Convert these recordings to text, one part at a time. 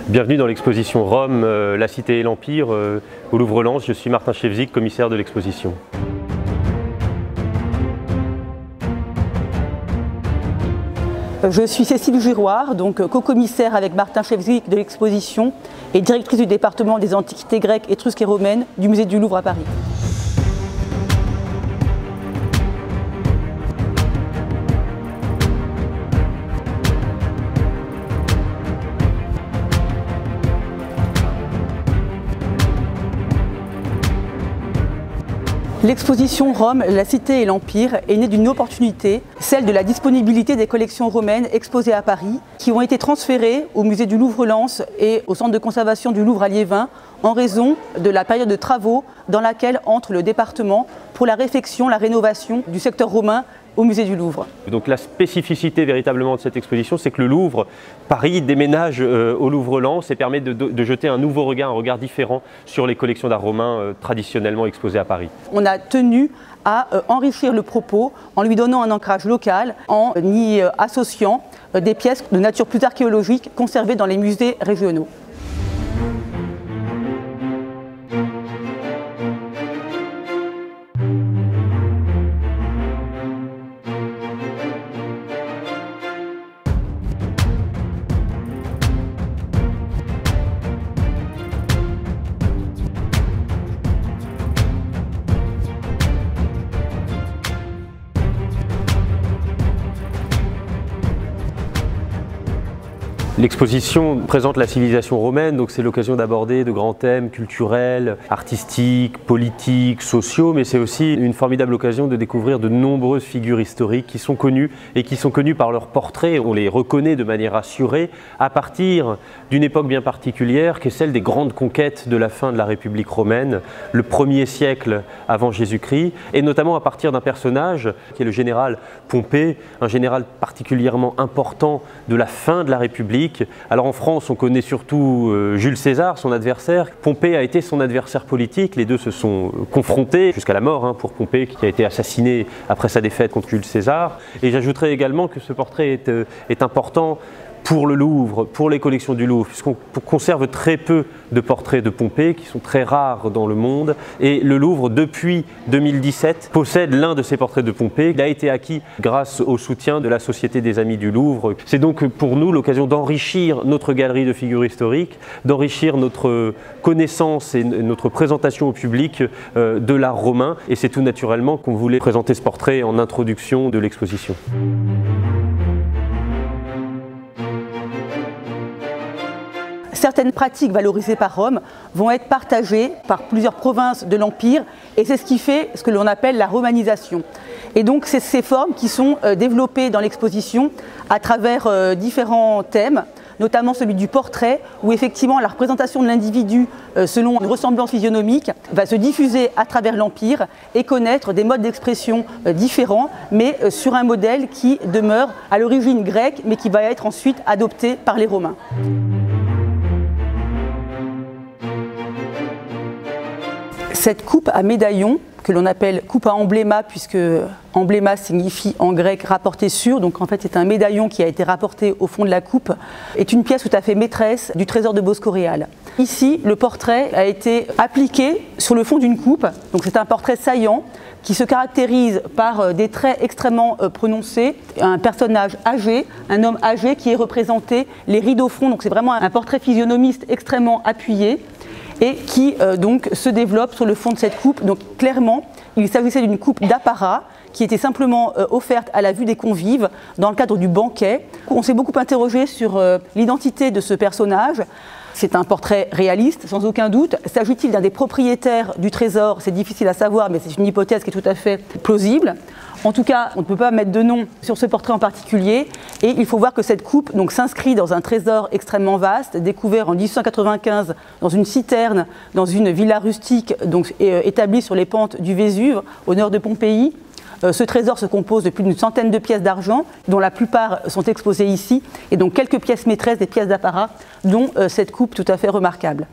Bienvenue dans l'exposition Rome, la cité et l'Empire au Louvre-Lens. Je suis Martin Chevzik, commissaire de l'exposition. Je suis Cécile Giroir, donc co-commissaire avec Martin Chevzik de l'exposition et directrice du département des antiquités grecques, étrusques et romaines du musée du Louvre à Paris. L'exposition Rome, la cité et l'Empire est née d'une opportunité, celle de la disponibilité des collections romaines exposées à Paris, qui ont été transférées au musée du Louvre-Lens et au centre de conservation du Louvre à Liévin en raison de la période de travaux dans laquelle entre le département pour la réfection, la rénovation du secteur romain au musée du Louvre. Donc la spécificité véritablement de cette exposition, c'est que le Louvre, Paris déménage au Louvre-Lens et permet de jeter un nouveau regard, un regard différent sur les collections d'art romain traditionnellement exposées à Paris. On a tenu à enrichir le propos en lui donnant un ancrage local, en y associant des pièces de nature plus archéologique conservées dans les musées régionaux. L'exposition présente la civilisation romaine, donc c'est l'occasion d'aborder de grands thèmes culturels, artistiques, politiques, sociaux, mais c'est aussi une formidable occasion de découvrir de nombreuses figures historiques qui sont connues et qui sont connues par leurs portraits. On les reconnaît de manière assurée à partir d'une époque bien particulière qui est celle des grandes conquêtes de la fin de la République romaine, le 1er siècle avant Jésus-Christ, et notamment à partir d'un personnage qui est le général Pompée, un général particulièrement important de la fin de la République. Alors en France, on connaît surtout Jules César, son adversaire. Pompée a été son adversaire politique. Les deux se sont confrontés jusqu'à la mort pour Pompée, qui a été assassiné après sa défaite contre Jules César. Et j'ajouterai également que ce portrait est important pour le Louvre, pour les collections du Louvre, puisqu'on conserve très peu de portraits de Pompée, qui sont très rares dans le monde. Et le Louvre, depuis 2017, possède l'un de ces portraits de Pompée. Il a été acquis grâce au soutien de la Société des Amis du Louvre. C'est donc pour nous l'occasion d'enrichir notre galerie de figures historiques, d'enrichir notre connaissance et notre présentation au public de l'art romain. Et c'est tout naturellement qu'on voulait présenter ce portrait en introduction de l'exposition. Certaines pratiques valorisées par Rome vont être partagées par plusieurs provinces de l'Empire et c'est ce qui fait ce que l'on appelle la romanisation. Et donc c'est ces formes qui sont développées dans l'exposition à travers différents thèmes, notamment celui du portrait, où effectivement la représentation de l'individu selon une ressemblance physionomique va se diffuser à travers l'Empire et connaître des modes d'expression différents, mais sur un modèle qui demeure à l'origine grecque, mais qui va être ensuite adopté par les Romains. Cette coupe à médaillon, que l'on appelle coupe à embléma, puisque embléma signifie en grec rapporté sur, donc en fait c'est un médaillon qui a été rapporté au fond de la coupe, est une pièce tout à fait maîtresse du trésor de Bosco-Réal. Ici, le portrait a été appliqué sur le fond d'une coupe, donc c'est un portrait saillant qui se caractérise par des traits extrêmement prononcés, un personnage âgé, un homme âgé qui est représenté les rides au front, donc c'est vraiment un portrait physionomiste extrêmement appuyé, et qui donc se développe sur le fond de cette coupe. Donc clairement, il s'agissait d'une coupe d'apparat qui était simplement offerte à la vue des convives dans le cadre du banquet. On s'est beaucoup interrogé sur l'identité de ce personnage. C'est un portrait réaliste, sans aucun doute. S'agit-il d'un des propriétaires du trésor? C'est difficile à savoir, mais c'est une hypothèse qui est tout à fait plausible. En tout cas, on ne peut pas mettre de nom sur ce portrait en particulier. Et il faut voir que cette coupe s'inscrit dans un trésor extrêmement vaste, découvert en 1895 dans une citerne, dans une villa rustique établie sur les pentes du Vésuve, au nord de Pompéi. Ce trésor se compose de plus d'une centaine de pièces d'argent, dont la plupart sont exposées ici, et donc quelques pièces maîtresses, des pièces d'apparat, dont cette coupe tout à fait remarquable.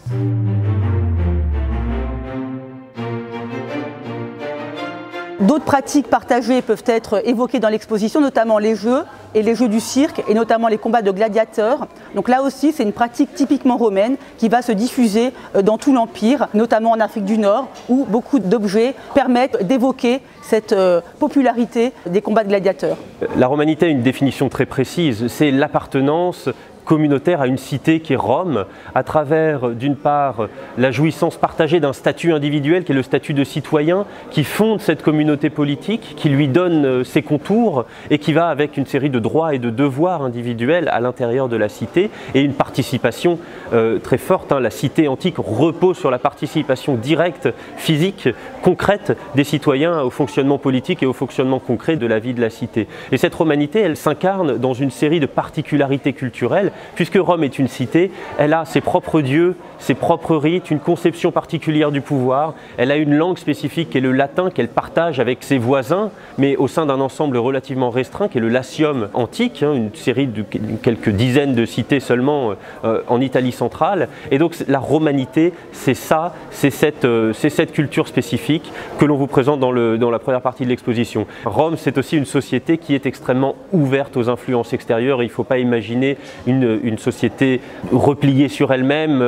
D'autres pratiques partagées peuvent être évoquées dans l'exposition, notamment les jeux. et les jeux du cirque, et notamment les combats de gladiateurs. Donc là aussi, c'est une pratique typiquement romaine qui va se diffuser dans tout l'Empire, notamment en Afrique du Nord, où beaucoup d'objets permettent d'évoquer cette popularité des combats de gladiateurs. La romanité a une définition très précise, c'est l'appartenance communautaire à une cité qui est Rome, à travers d'une part la jouissance partagée d'un statut individuel qui est le statut de citoyen, qui fonde cette communauté politique, qui lui donne ses contours et qui va avec une série de droits et de devoirs individuels à l'intérieur de la cité et une participation très forte. La cité antique repose sur la participation directe, physique, concrète des citoyens au fonctionnement politique et au fonctionnement concret de la vie de la cité. Et cette romanité, elle s'incarne dans une série de particularités culturelles. Puisque Rome est une cité, elle a ses propres dieux, ses propres rites, une conception particulière du pouvoir, elle a une langue spécifique qui est le latin qu'elle partage avec ses voisins, mais au sein d'un ensemble relativement restreint qui est le Latium antique, une série de quelques dizaines de cités seulement en Italie centrale. Et donc la romanité, c'est ça, c'est cette culture spécifique que l'on vous présente dans la première partie de l'exposition. Rome, c'est aussi une société qui est extrêmement ouverte aux influences extérieures. Il ne faut pas imaginer une société repliée sur elle-même,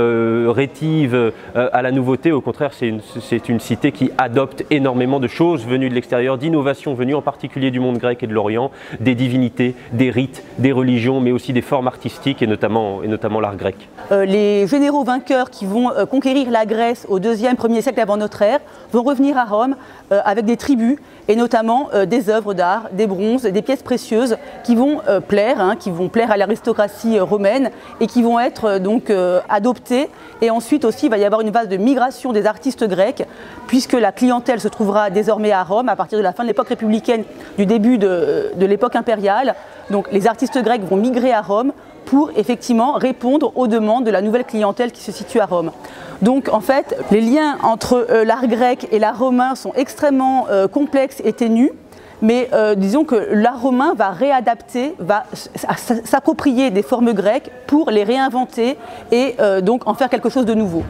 rétive à la nouveauté. Au contraire, c'est une cité qui adopte énormément de choses venues de l'extérieur, d'innovations venues en particulier du monde grec et de l'Orient, des divinités, des rites, des religions, mais aussi des formes artistiques et notamment l'art grec. Les généraux vainqueurs qui vont conquérir la Grèce au 2e, 1er siècle avant notre ère vont revenir à Rome avec des tribus et notamment des œuvres d'art, des bronzes, des pièces précieuses qui vont plaire à l'aristocratie romaine et qui vont être donc adoptées. Et ensuite aussi, il va y avoir une phase de migration des artistes grecs, puisque la clientèle se trouvera désormais à Rome à partir de la fin de l'époque républicaine, du début de l'époque impériale. Donc les artistes grecs vont migrer à Rome pour effectivement répondre aux demandes de la nouvelle clientèle qui se situe à Rome. Donc en fait, les liens entre l'art grec et l'art romain sont extrêmement complexes et ténus. Mais disons que l'art romain va réadapter, va s'approprier des formes grecques pour les réinventer et donc en faire quelque chose de nouveau.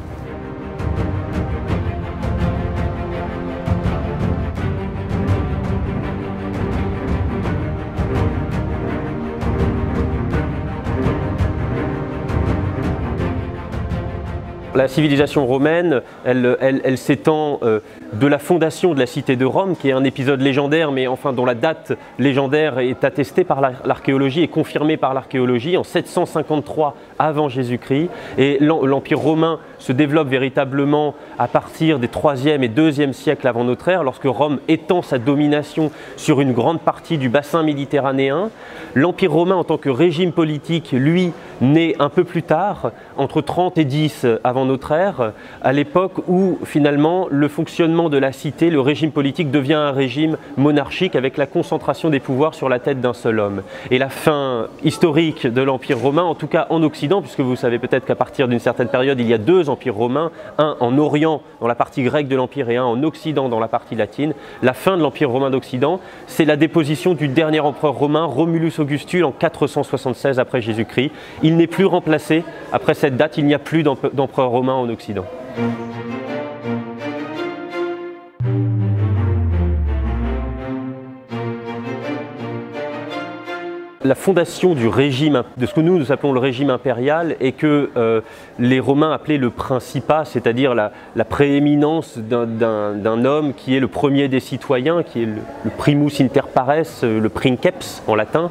La civilisation romaine, elle s'étend de la fondation de la cité de Rome, qui est un épisode légendaire, mais enfin dont la date légendaire est attestée par l'archéologie et confirmée par l'archéologie en 753 avant Jésus-Christ. Et l'Empire romain se développe véritablement à partir des 3e et 2e siècles avant notre ère, lorsque Rome étend sa domination sur une grande partie du bassin méditerranéen. L'Empire romain en tant que régime politique, lui, naît un peu plus tard, entre 30 et 10 avant notre ère, à l'époque où finalement le fonctionnement de la cité, le régime politique devient un régime monarchique avec la concentration des pouvoirs sur la tête d'un seul homme. Et la fin historique de l'Empire romain, en tout cas en Occident, puisque vous savez peut-être qu'à partir d'une certaine période, il y a 2 empires romains, un en Orient, dans la partie grecque de l'Empire, et un en Occident, dans la partie latine. La fin de l'Empire romain d'Occident, c'est la déposition du dernier empereur romain, Romulus Augustule, en 476 après Jésus-Christ. Il n'est plus remplacé. Après cette date, il n'y a plus d'empereur romain en Occident. La fondation du régime, de ce que nous appelons le régime impérial, est que les Romains appelaient le principat, c'est-à-dire la prééminence d'un homme qui est le premier des citoyens, qui est le primus inter pares, le princeps en latin.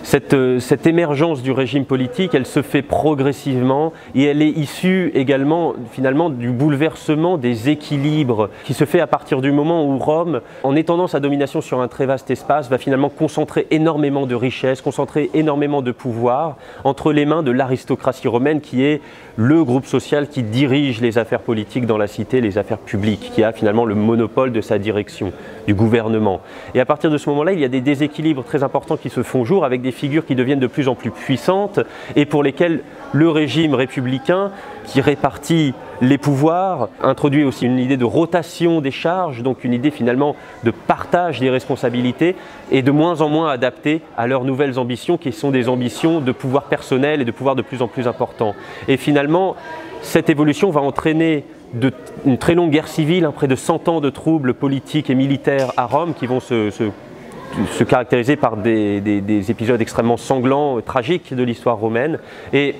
Cette émergence du régime politique, elle se fait progressivement et elle est issue également finalement du bouleversement des équilibres qui se fait à partir du moment où Rome, en étendant sa domination sur un très vaste espace, va finalement concentrer énormément de richesses, concentrer énormément de pouvoir entre les mains de l'aristocratie romaine qui est le groupe social qui dirige les affaires politiques dans la cité, les affaires publiques, qui a finalement le monopole de sa direction, du gouvernement. Et à partir de ce moment-là, il y a des déséquilibres très importants qui se font jour avec des figures qui deviennent de plus en plus puissantes et pour lesquelles le régime républicain qui répartit les pouvoirs introduit aussi une idée de rotation des charges, donc une idée finalement de partage des responsabilités et de moins en moins adaptée à leurs nouvelles ambitions qui sont des ambitions de pouvoir personnel et de pouvoir de plus en plus important. Et finalement, cette évolution va entraîner une très longue guerre civile, près de 100 ans de troubles politiques et militaires à Rome qui vont se se caractériser par des épisodes extrêmement sanglants, tragiques de l'histoire romaine. Et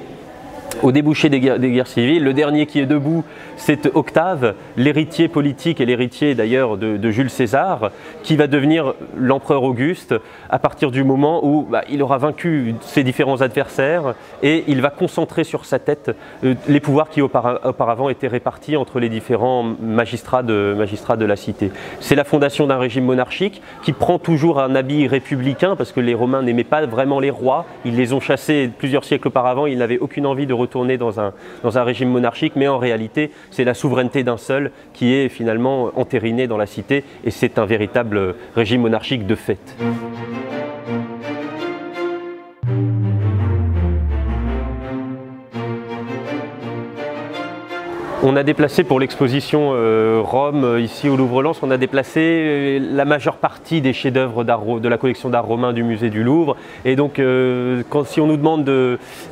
au débouché des guerres civiles, le dernier qui est debout, c'est Octave, l'héritier politique et l'héritier d'ailleurs de Jules César, qui va devenir l'empereur Auguste à partir du moment où il aura vaincu ses différents adversaires et il va concentrer sur sa tête les pouvoirs qui auparavant étaient répartis entre les différents magistrats de la cité. C'est la fondation d'un régime monarchique qui prend toujours un habit républicain parce que les Romains n'aimaient pas vraiment les rois, ils les ont chassés plusieurs siècles auparavant, ils n'avaient aucune envie de retourner dans un régime monarchique, mais en réalité c'est la souveraineté d'un seul qui est finalement entérinée dans la cité et c'est un véritable régime monarchique de fait. On a déplacé pour l'exposition Rome, ici au Louvre-Lens, on a déplacé la majeure partie des chefs-d'œuvre de la collection d'art romain du musée du Louvre. Et donc, si on nous demande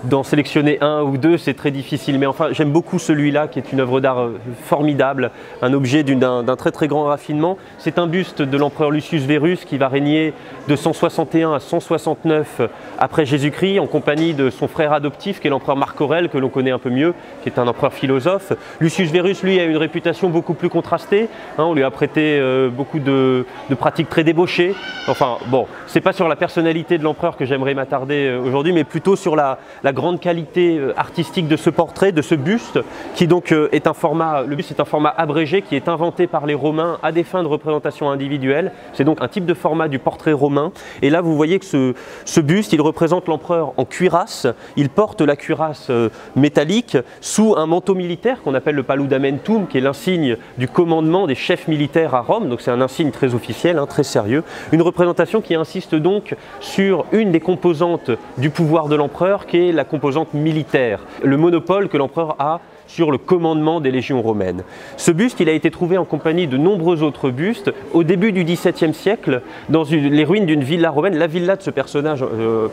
d'en sélectionner un ou deux, c'est très difficile. Mais enfin, j'aime beaucoup celui-là, qui est une œuvre d'art formidable, un objet d'un très très grand raffinement. C'est un buste de l'empereur Lucius Verus qui va régner de 161 à 169 après Jésus-Christ, en compagnie de son frère adoptif, qui est l'empereur Marc Aurèle, que l'on connaît un peu mieux, qui est un empereur philosophe. Lucius Verus, lui, a une réputation beaucoup plus contrastée. On lui a prêté beaucoup de pratiques très débauchées. Enfin, bon, c'est pas sur la personnalité de l'empereur que j'aimerais m'attarder aujourd'hui, mais plutôt sur la grande qualité artistique de ce portrait, de ce buste, qui donc est un format, le buste est un format abrégé qui est inventé par les Romains à des fins de représentation individuelle. C'est donc un type de format du portrait romain. Et là, vous voyez que ce buste, il représente l'empereur en cuirasse. Il porte la cuirasse métallique sous un manteau militaire qu'on appelle le paludamentum, qui est l'insigne du commandement des chefs militaires à Rome. Donc c'est un insigne très officiel, très sérieux. Une représentation qui insiste donc sur une des composantes du pouvoir de l'empereur, qui est la composante militaire. Le monopole que l'empereur a sur le commandement des légions romaines. Ce buste, il a été trouvé en compagnie de nombreux autres bustes au début du XVIIe siècle dans les ruines d'une villa romaine, la villa de ce personnage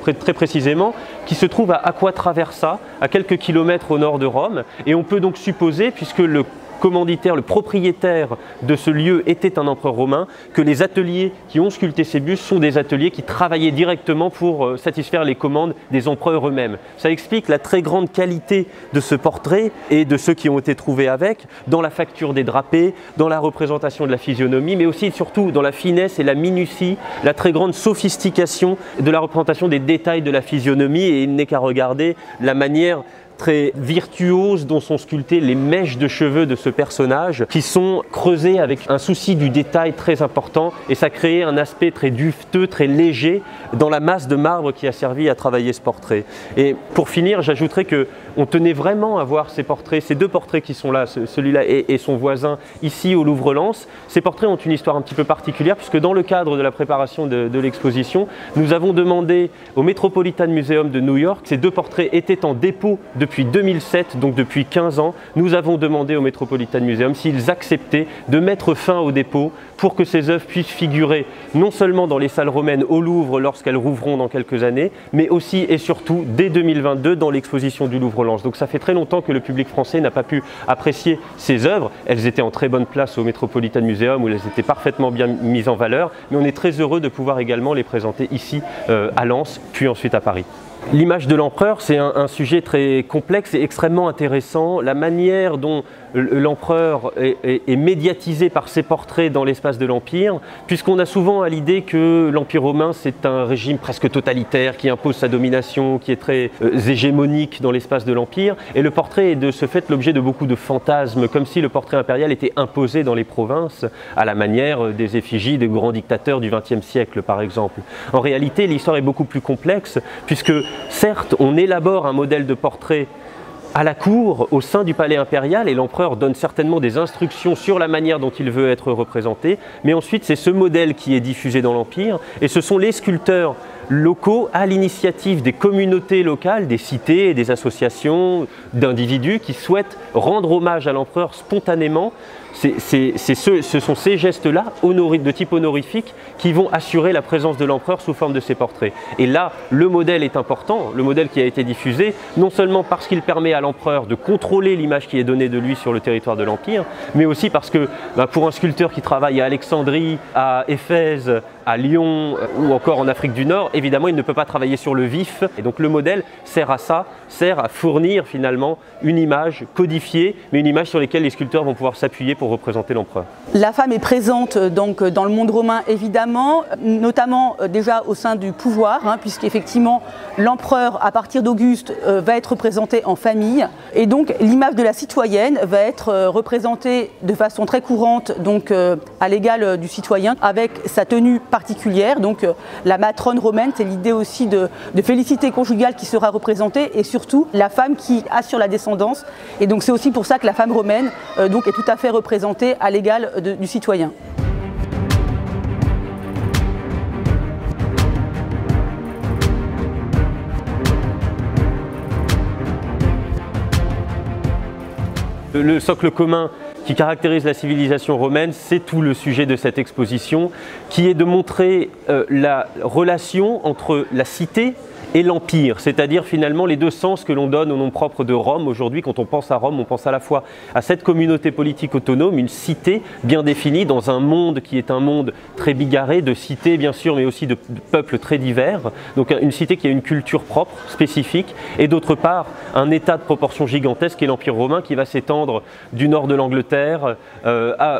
très précisément, qui se trouve à Aqua Traversa, à quelques kilomètres au nord de Rome. Et on peut donc supposer, puisque le commanditaire, le propriétaire de ce lieu était un empereur romain, que les ateliers qui ont sculpté ces bustes sont des ateliers qui travaillaient directement pour satisfaire les commandes des empereurs eux-mêmes. Ça explique la très grande qualité de ce portrait et de ceux qui ont été trouvés avec, dans la facture des drapés, dans la représentation de la physionomie, mais aussi et surtout dans la finesse et la minutie, la très grande sophistication de la représentation des détails de la physionomie. Et il n'est qu'à regarder la manière très virtuose dont sont sculptées les mèches de cheveux de ce personnage, qui sont creusées avec un souci du détail très important, et ça crée un aspect très duveteux, très léger dans la masse de marbre qui a servi à travailler ce portrait. Et pour finir, j'ajouterais que on tenait vraiment à voir ces portraits, ces deux portraits qui sont là, celui-là et son voisin, ici au Louvre-Lens. Ces portraits ont une histoire un petit peu particulière, puisque dans le cadre de la préparation de l'exposition, nous avons demandé au Metropolitan Museum de New York, ces deux portraits étaient en dépôt depuis 2007, donc depuis 15 ans, nous avons demandé au Metropolitan Museum s'ils acceptaient de mettre fin au dépôt pour que ces œuvres puissent figurer non seulement dans les salles romaines au Louvre lorsqu'elles rouvriront dans quelques années, mais aussi et surtout dès 2022 dans l'exposition du Louvre-Lens. Donc ça fait très longtemps que le public français n'a pas pu apprécier ces œuvres. Elles étaient en très bonne place au Metropolitan Museum où elles étaient parfaitement bien mises en valeur, mais on est très heureux de pouvoir également les présenter ici à Lens, puis ensuite à Paris. L'image de l'empereur, c'est un sujet très complexe et extrêmement intéressant. La manière dont l'empereur est médiatisé par ses portraits dans l'espace de l'Empire, puisqu'on a souvent à l'idée que l'Empire romain, c'est un régime presque totalitaire qui impose sa domination, qui est très hégémonique dans l'espace de l'Empire. Et le portrait est de ce fait l'objet de beaucoup de fantasmes, comme si le portrait impérial était imposé dans les provinces, à la manière des effigies de grands dictateurs du XXe siècle, par exemple. En réalité, l'histoire est beaucoup plus complexe, puisque certes, on élabore un modèle de portrait à la cour, au sein du palais impérial, et l'empereur donne certainement des instructions sur la manière dont il veut être représenté, mais ensuite c'est ce modèle qui est diffusé dans l'Empire, et ce sont les sculpteurs locaux, à l'initiative des communautés locales, des cités et des associations d'individus qui souhaitent rendre hommage à l'empereur spontanément. Ce sont ces gestes-là, de type honorifique, qui vont assurer la présence de l'empereur sous forme de ces portraits. Et là, le modèle est important, le modèle qui a été diffusé, non seulement parce qu'il permet à l'empereur de contrôler l'image qui est donnée de lui sur le territoire de l'Empire, mais aussi parce que pour un sculpteur qui travaille à Alexandrie, à Éphèse, à Lyon ou encore en Afrique du Nord, évidemment, il ne peut pas travailler sur le vif. Et donc le modèle sert à ça, sert à fournir finalement une image codifiée, mais une image sur laquelle les sculpteurs vont pouvoir s'appuyer pour représenter l'empereur. La femme est présente donc dans le monde romain évidemment, notamment déjà au sein du pouvoir, puisqu'effectivement l'empereur à partir d'Auguste va être représenté en famille, et donc l'image de la citoyenne va être représentée de façon très courante donc à l'égal du citoyen, avec sa tenue particulière. Donc la matrone romaine, c'est l'idée aussi de félicité conjugale qui sera représentée, et surtout la femme qui assure la descendance. Et donc c'est aussi pour ça que la femme romaine donc est tout à fait représentée à l'égal du citoyen. Le socle commun qui caractérise la civilisation romaine, c'est tout le sujet de cette exposition, qui est de montrer la relation entre la cité et l'Empire, c'est-à-dire finalement les deux sens que l'on donne au nom propre de Rome. Aujourd'hui, quand on pense à Rome, on pense à la fois à cette communauté politique autonome, une cité bien définie dans un monde qui est un monde très bigarré, de cités bien sûr, mais aussi de peuples très divers. Donc une cité qui a une culture propre, spécifique, et d'autre part un état de proportion gigantesque qui est l'Empire romain, qui va s'étendre du nord de l'Angleterre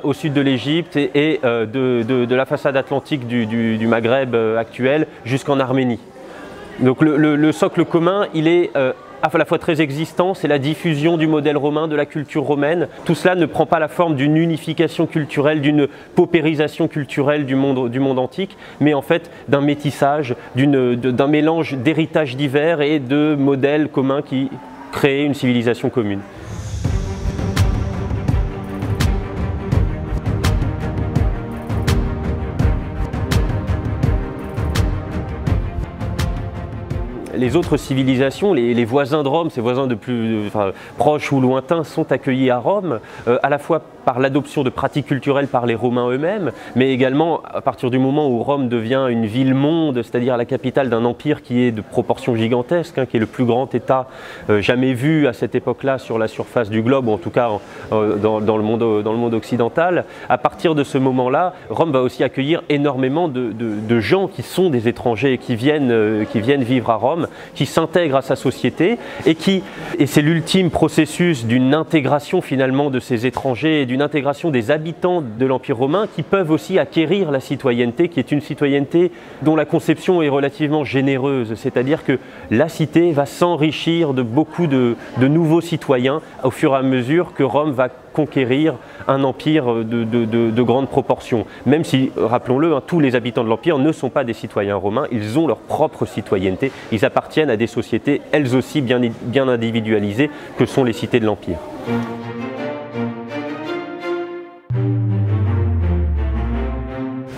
au sud de l'Égypte et de la façade atlantique du Maghreb actuel jusqu'en Arménie. Donc le socle commun, il est à la fois très existant, c'est la diffusion du modèle romain, de la culture romaine. Tout cela ne prend pas la forme d'une unification culturelle, d'une paupérisation culturelle du monde antique, mais en fait d'un métissage, d'un mélange d'héritages divers et de modèles communs qui créent une civilisation commune. Les autres civilisations, les voisins de Rome, ces voisins de plus proches ou lointains, sont accueillis à Rome, à la fois par l'adoption de pratiques culturelles par les Romains eux-mêmes, mais également à partir du moment où Rome devient une ville-monde, c'est-à-dire la capitale d'un empire qui est de proportions gigantesques, qui est le plus grand État jamais vu à cette époque-là sur la surface du globe, ou en tout cas dans le monde occidental. À partir de ce moment-là, Rome va aussi accueillir énormément de gens qui sont des étrangers, qui viennent vivre à Rome, qui s'intègrent à sa société, et c'est l'ultime processus d'une intégration finalement de ces étrangers et d'une intégration des habitants de l'Empire romain qui peuvent aussi acquérir la citoyenneté, qui est une citoyenneté dont la conception est relativement généreuse, c'est-à-dire que la cité va s'enrichir de beaucoup de nouveaux citoyens au fur et à mesure que Rome va conquérir un empire de grandes proportions. Même si, rappelons-le, tous les habitants de l'Empire ne sont pas des citoyens romains, ils ont leur propre citoyenneté, ils appartiennent à des sociétés elles aussi bien individualisées que sont les cités de l'Empire.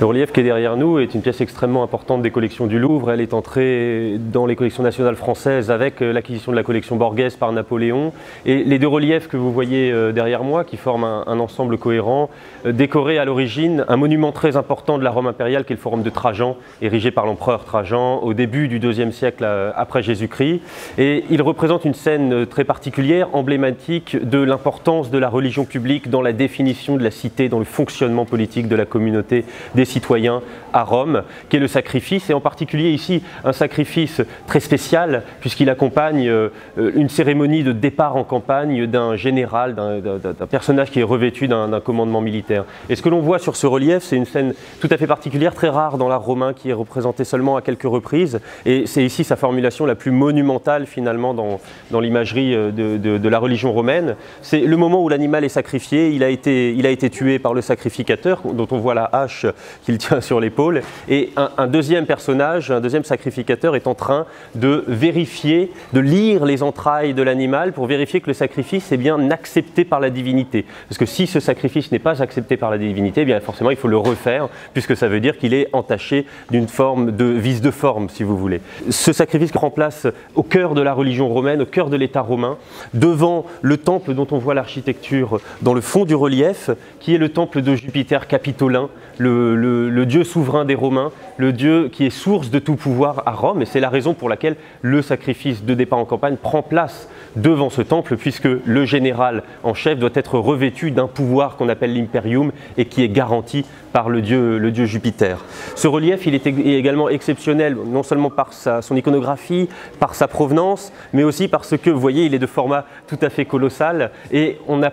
Le relief qui est derrière nous est une pièce extrêmement importante des collections du Louvre. Elle est entrée dans les collections nationales françaises avec l'acquisition de la collection Borghese par Napoléon. Et les deux reliefs que vous voyez derrière moi, qui forment un ensemble cohérent, décoraient à l'origine un monument très important de la Rome impériale qui est le Forum de Trajan, érigé par l'empereur Trajan au début du IIe siècle après Jésus-Christ. Et il représente une scène très particulière, emblématique de l'importance de la religion publique dans la définition de la cité, dans le fonctionnement politique de la communauté des citoyens à Rome, qui est le sacrifice, et en particulier ici un sacrifice très spécial puisqu'il accompagne une cérémonie de départ en campagne d'un général, d'un personnage qui est revêtu d'un commandement militaire. Et ce que l'on voit sur ce relief, c'est une scène tout à fait particulière, très rare dans l'art romain, qui est représentée seulement à quelques reprises, et c'est ici sa formulation la plus monumentale finalement dans l'imagerie de la religion romaine. C'est le moment où l'animal est sacrifié, il a été tué par le sacrificateur, dont on voit la hache qu'il tient sur l'épaule, et un deuxième personnage, un deuxième sacrificateur est en train de vérifier, de lire les entrailles de l'animal pour vérifier que le sacrifice est bien accepté par la divinité. Parce que si ce sacrifice n'est pas accepté par la divinité, eh bien forcément il faut le refaire, puisque ça veut dire qu'il est entaché d'une forme de vice de forme, si vous voulez. Ce sacrifice prend place au cœur de la religion romaine, au cœur de l'État romain, devant le temple dont on voit l'architecture dans le fond du relief, qui est le temple de Jupiter capitolin, le le Dieu souverain des Romains, le Dieu qui est source de tout pouvoir à Rome, et c'est la raison pour laquelle le sacrifice de départ en campagne prend place devant ce temple, puisque le général en chef doit être revêtu d'un pouvoir qu'on appelle l'imperium et qui est garanti par le dieu Jupiter. Ce relief, il est également exceptionnel, non seulement par son iconographie, par sa provenance, mais aussi parce que, vous voyez, il est de format tout à fait colossal, et on n'a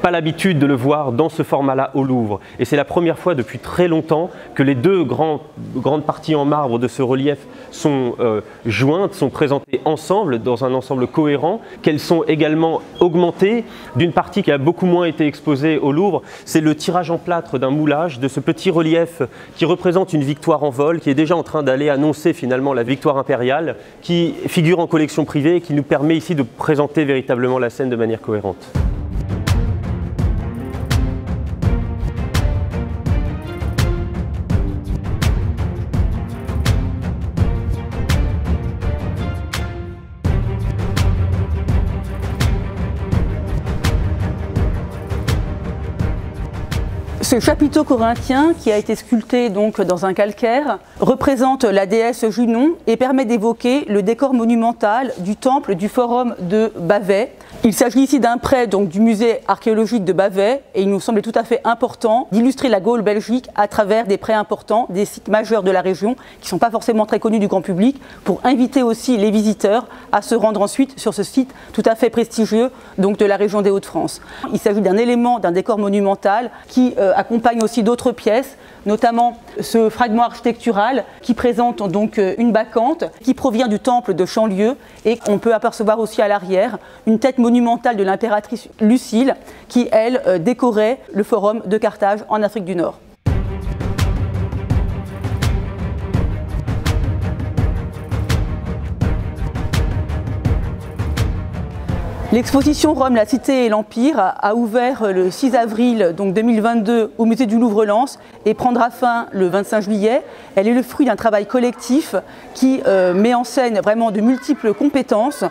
pas l'habitude de le voir dans ce format-là au Louvre. Et c'est la première fois depuis très longtemps que les deux grandes parties en marbre de ce relief sont jointes, sont présentées ensemble, dans un ensemble cohérent, qu'elles sont également augmentées d'une partie qui a beaucoup moins été exposée au Louvre. C'est le tirage en plâtre d'un moulage de ce petit relief qui représente une victoire en vol, qui est déjà en train d'aller annoncer finalement la victoire impériale, qui figure en collection privée et qui nous permet ici de présenter véritablement la scène de manière cohérente. Ce chapiteau corinthien, qui a été sculpté donc dans un calcaire, représente la déesse Junon et permet d'évoquer le décor monumental du temple du Forum de Bavay. Il s'agit ici d'un prêt donc, du musée archéologique de Bavay, et il nous semblait tout à fait important d'illustrer la Gaule belgique à travers des prêts importants, des sites majeurs de la région qui ne sont pas forcément très connus du grand public, pour inviter aussi les visiteurs à se rendre ensuite sur ce site tout à fait prestigieux donc, de la région des Hauts-de-France. Il s'agit d'un élément, d'un décor monumental qui accompagne aussi d'autres pièces, notamment ce fragment architectural qui présente donc une bacchante qui provient du temple de Chanlieu, et on peut apercevoir aussi à l'arrière une tête monumentale de l'impératrice Lucile qui, elle, décorait le forum de Carthage en Afrique du Nord. L'exposition Rome, la Cité et l'Empire a ouvert le 6 avril donc 2022 au musée du Louvre-Lens et prendra fin le 25 juillet. Elle est le fruit d'un travail collectif qui met en scène vraiment de multiples compétences.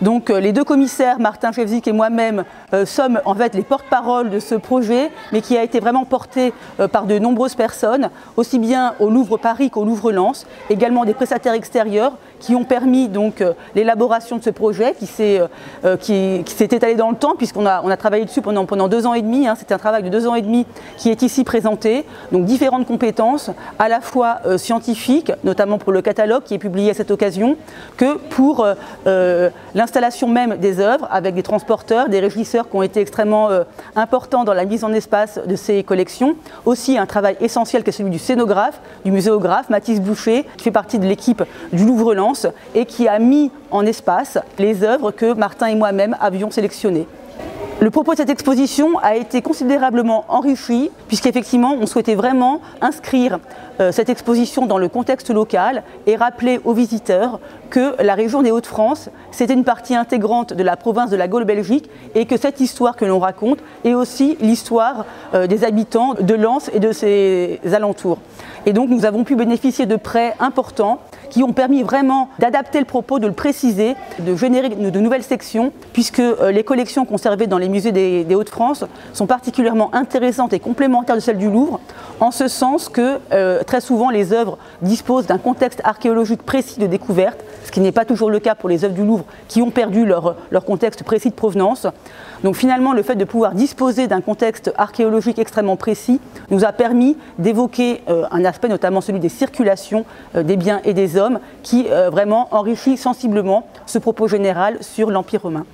Donc les deux commissaires, Martin Chevzik et moi-même, sommes en fait les porte-parole de ce projet, mais qui a été vraiment porté par de nombreuses personnes, aussi bien au Louvre Paris qu'au Louvre-Lens, également des prestataires extérieurs qui ont permis donc l'élaboration de ce projet qui s'est étalé dans le temps, puisqu'on a travaillé dessus pendant 2 ans et demi. C'est un travail de 2 ans et demi qui est ici présenté. Donc différentes compétences, à la fois scientifiques, notamment pour le catalogue qui est publié à cette occasion, que pour l'installation même des œuvres, avec des transporteurs, des régisseurs qui ont été extrêmement importants dans la mise en espace de ces collections. Aussi un travail essentiel qui est celui du scénographe, du muséographe, Mathis Boucher, qui fait partie de l'équipe du Louvre-Lens et qui a mis en espace les œuvres que Martin et moi-même avions sélectionnées. Le propos de cette exposition a été considérablement enrichi, puisqu'effectivement on souhaitait vraiment inscrire cette exposition dans le contexte local et rappeler aux visiteurs que la région des Hauts-de-France, c'était une partie intégrante de la province de la Gaule belgique, et que cette histoire que l'on raconte est aussi l'histoire des habitants de Lens et de ses alentours. Et donc nous avons pu bénéficier de prêts importants qui ont permis vraiment d'adapter le propos, de le préciser, de générer de nouvelles sections, puisque les collections conservées dans les musées des Hauts-de-France sont particulièrement intéressantes et complémentaires de celles du Louvre, en ce sens que très souvent les œuvres disposent d'un contexte archéologique précis de découverte, ce qui n'est pas toujours le cas pour les œuvres du Louvre qui ont perdu leur contexte précis de provenance. Donc finalement, le fait de pouvoir disposer d'un contexte archéologique extrêmement précis nous a permis d'évoquer un aspect, notamment celui des circulations des biens et des hommes, qui vraiment enrichit sensiblement ce propos général sur l'Empire romain.